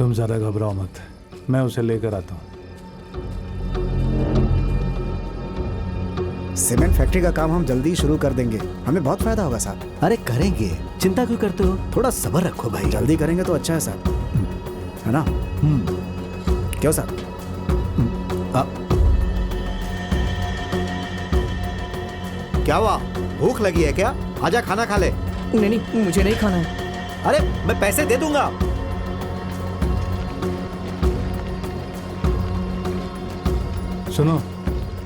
तुम ज्यादा घबराओ मत, मैं उसे लेकर आता हूँ। सीमेंट फैक्ट्री का काम हम जल्दी शुरू कर देंगे, हमें बहुत फायदा होगा साहब। अरे करेंगे, चिंता क्यों करते हो? थोड़ा सब्र रखो भाई। जल्दी करेंगे तो अच्छा है साहब, है ना? क्यों साहब? क्या हुआ, भूख लगी है क्या? आजा खाना खा ले। नहीं, मुझे नहीं खाना है। अरे मैं पैसे दे दूंगा। सुनो,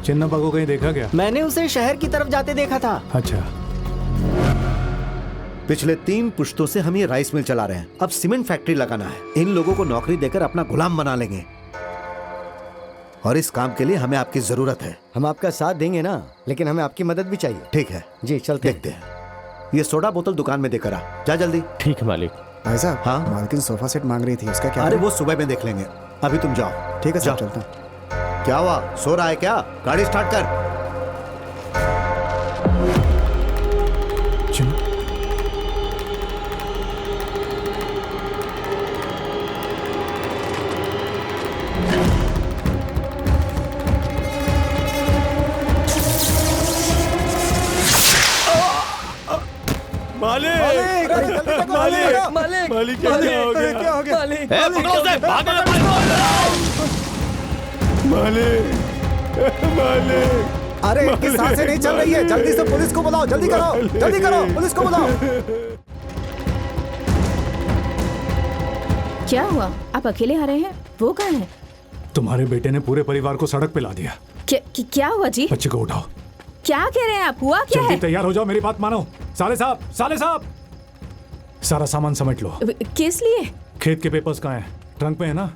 चिन्नप्पा को कहीं देखा क्या? मैंने उसे शहर की तरफ जाते देखा था। अच्छा। पिछले 3 पुश्तों से हम ये राइस मिल चला रहे हैं, अब सीमेंट फैक्ट्री लगाना है। इन लोगों को नौकरी देकर अपना गुलाम बना लेंगे, और इस काम के लिए हमें आपकी जरूरत है। हम आपका साथ देंगे ना, लेकिन हमें आपकी मदद भी चाहिए। ठीक है जी चलते देखते हैं। ये सोडा बोतल दुकान में देकर आ, जा जल्दी। ठीक है मालिक। भाई साहब, हाँ? मालकिन सोफा सेट मांग रही थी, उसका क्या? अरे वो सुबह में देख लेंगे, अभी तुम जाओ। ठीक है साहब, जाओ। चलता हूँ। क्या हुआ, सो रहा है क्या? गाड़ी स्टार्ट कर। चिन्न, मालिक क्या हो गया? मालिक अरे इनकी सांसें नहीं चल रही है, जल्दी से पुलिस को बुलाओ, जल्दी करो, जल्दी करो, पुलिस को बुलाओ। क्या हुआ, आप अकेले आ रहे हैं? वो कहाँ है? तुम्हारे बेटे ने पूरे परिवार को सड़क पे ला दिया। क्या हुआ जी? बच्चे को उठाओ। क्या कह रहे हैं आप? हुआ क्या जल्दी है? तैयार हो जाओ, मेरी बात मानो। साले साहब, सारा सामान समेट लो। किस लिए? खेत के पेपर्स कहाँ हैं? ट्रंक में है ना?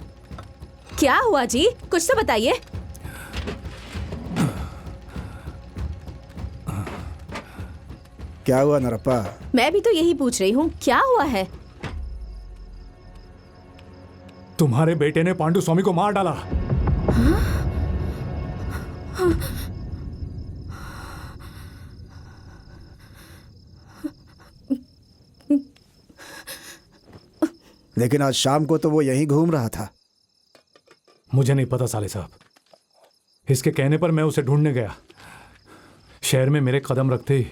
क्या हुआ जी, कुछ तो बताइए। क्या हुआ नरप्पा? मैं भी तो यही पूछ रही हूँ, क्या हुआ है? तुम्हारे बेटे ने पांडु स्वामी को मार डाला। लेकिन आज शाम को तो वो यहीं घूम रहा था। मुझे नहीं पता साले साहब, इसके कहने पर मैं उसे ढूंढने गया। शहर में मेरे कदम रखते ही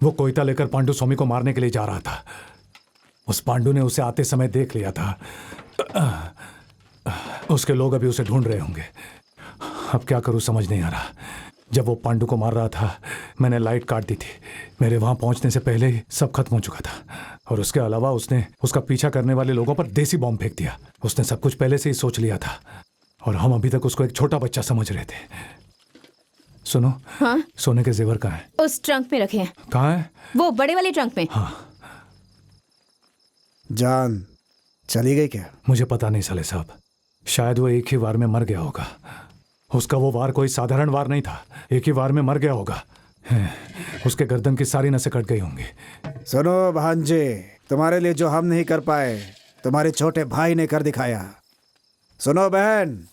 वो कोयता लेकर पांडु स्वामी को मारने के लिए जा रहा था। उस पांडु ने उसे आते समय देख लिया था। उसके लोग अभी उसे ढूंढ रहे होंगे। अब क्या करूं समझ नहीं आ रहा। जब वो पांडु को मार रहा था, मैंने लाइट काट दी थी। मेरे वहां पहुंचने से पहले ही सब खत्म हो चुका था, और उसके अलावा उसने उसका पीछा करने वाले लोगों पर देसी बॉम्ब फेंक दिया। उसने सब कुछ पहले से ही सोच लिया था, और हम अभी तक उसको एक छोटा बच्चा समझ रहे थे। सुनो, हाँ? सोने के जेवर कहाँ हैं? उस ट्रंक में रखे हैं। कहाँ है? वो बड़े वाले ट्रंक में। हाँ। जान चली गई क्या? मुझे पता नहीं साले साहब, शायद वो एक ही वार में मर गया होगा। उसका वो वार कोई साधारण वार नहीं था, एक ही वार में मर गया होगा। उसके गर्दन की सारी नसें कट गई होंगी। सुनो भांजे, तुम्हारे लिए जो हम नहीं कर पाए, तुम्हारे छोटे भाई ने कर दिखाया। सुनो बहन,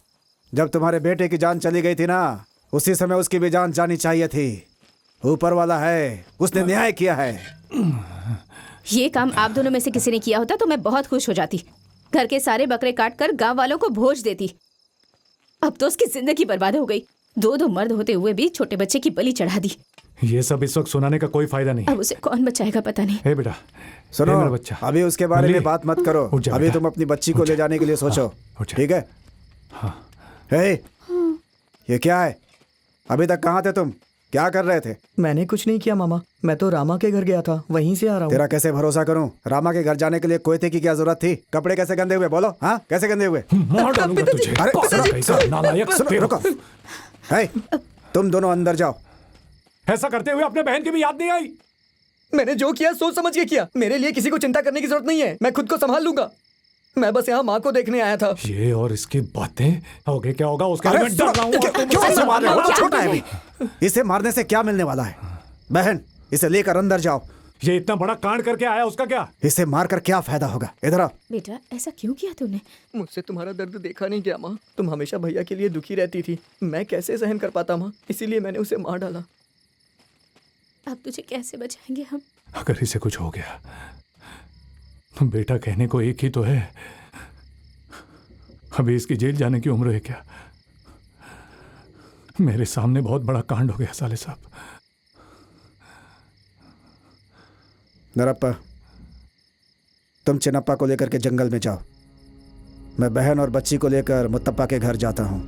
जब तुम्हारे बेटे की जान चली गई थी ना, उसी समय उसकी भी जान जानी चाहिए थी। ऊपर वाला है, उसने न्याय किया है। ये काम आप दोनों में से किसी ने किया होता तो मैं बहुत खुश हो जाती। घर के सारे बकरे काट कर गांव वालों को भोज देती। अब तो उसकी जिंदगी बर्बाद हो गई। 2 मर्द होते हुए भी छोटे बच्चे की बलि चढ़ा दी। ये सब इस वक्त सुनाने का कोई फायदा नहीं। अब उसे कौन बचाएगा पता नहीं। हे बेटा, सुनो, मेरा बच्चा, अभी उसके बारे में बात मत करो। उठ जा अभी बेटा। तुम अपनी बच्ची को ले जाने के लिए सोचो, उठ जा। ठीक है? हाँ। हे, ये क्या है? अभी तक कहाँ थे तुम? क्या कर रहे थे? मैंने कुछ नहीं किया मामा, मैं तो रामा के घर गया था, वहीं से आ रहा हूँ। तेरा कैसे भरोसा करूं? रामा के घर जाने के लिए कोयते की क्या जरूरत थी? कपड़े कैसे गंदे हुए? बोलो, हाँ कैसे गंदे हुए? मार डालूंगा तुझे। अरे पागल कैसा नालायक। सुनो, रुको। हे, तुम दोनों अंदर जाओ। ऐसा करते हुए अपने बहन की भी याद नहीं आई? मैंने जो किया सोच समझ के किया। मेरे लिए किसी को चिंता करने की जरूरत नहीं है, मैं खुद को संभाल लूंगा। मैं बस यहाँ माँ को देखने आया था। ये और इसकी बातें, आगे क्या होगा उसका अरे मैं डर रहा हूँ। क्यों इसे मार रहे हो? वो छोटा है अभी। इसे मारने से क्या मिलने वाला है? बहन, इसे लेकर अंदर जाओ। ये इतना बड़ा कांड करके आया, उसका क्या? इसे मारकर क्या फायदा होगा? इधर आओ। बेटा ऐसा क्यों किया तूने? मुझसे तुम्हारा दर्द देखा नहीं गया माँ। तुम हमेशा भैया के लिए दुखी रहती थी, मैं कैसे सहन कर पाता माँ, इसीलिए मैंने उसे मार डाला। अब तुझे कैसे बचाएंगे हम? अगर इसे कुछ हो गया तो बेटा कहने को एक ही तो है। अभी इसकी जेल जाने की उम्र है क्या? मेरे सामने बहुत बड़ा कांड हो गया साले साहब। नरप्पा, तुम चिन्नप्पा को लेकर के जंगल में जाओ। मैं बहन और बच्ची को लेकर मुत्तप्पा के घर जाता हूं।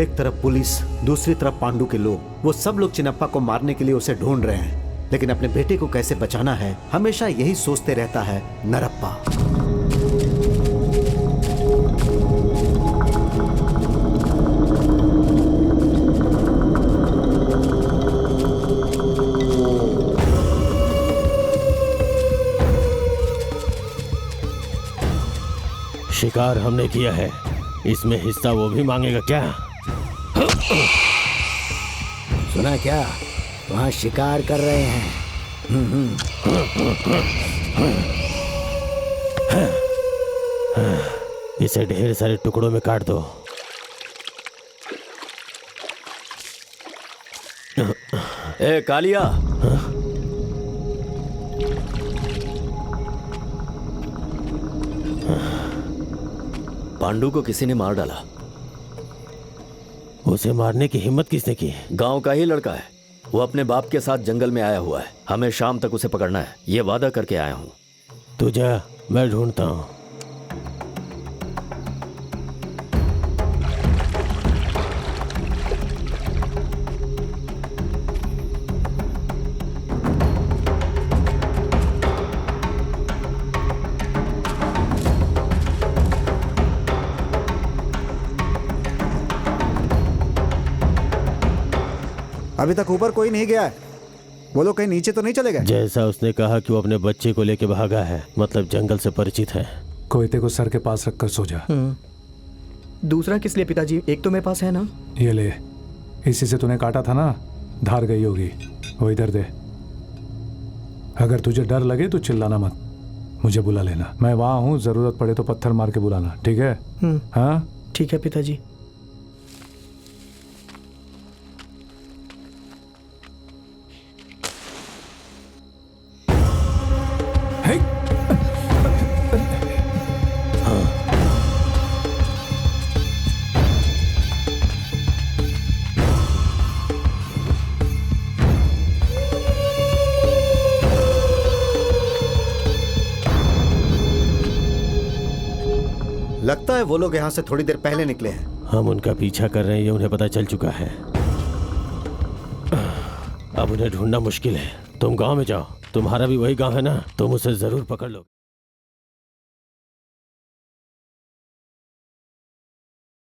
एक तरफ पुलिस, दूसरी तरफ पांडु के लोग, वो सब लोग चिन्नप्पा को मारने के लिए उसे ढूंढ रहे हैं, लेकिन अपने बेटे को कैसे बचाना है हमेशा यही सोचते रहता है नरप्पा। शिकार हमने किया है, इसमें हिस्सा वो भी मांगेगा क्या? सुना क्या? वहां शिकार कर रहे हैं। इसे ढेर सारे टुकड़ों में काट दो। ए कालिया, पांडु को किसी ने मार डाला। उसे मारने की हिम्मत किसने की? गांव का ही लड़का है, वो अपने बाप के साथ जंगल में आया हुआ है। हमें शाम तक उसे पकड़ना है, ये वादा करके आया हूं। तू जा, मैं ढूंढता हूं। अभी तक ऊपर कोई नहीं गया है। वो लोग कहीं नीचे तो नहीं चले गए? जैसा उसने कहा कि वो अपने बच्चे को लेके भागा है, मतलब जंगल से परिचित है। कोयते को सर के पास रखकर सो जा। दूसरा किस लिए पिताजी? एक तो मेरे पास है ना। ये ले, इसी से तूने काटा था ना, धार गई होगी, वो इधर दे। अगर तुझे डर लगे तो चिल्लाना मत, मुझे बुला लेना। मैं वहाँ हूँ, जरूरत पड़े तो पत्थर मार के बुलाना, ठीक है? हाँ ठीक है पिताजी। लगता है वो लोग यहाँ से थोड़ी देर पहले निकले हैं। हम उनका पीछा कर रहे हैं, ये उन्हें पता चल चुका है। अब उन्हें ढूंढना मुश्किल है। तुम गांव में जाओ, तुम्हारा भी वही गांव है ना, तुम उसे जरूर पकड़ लो।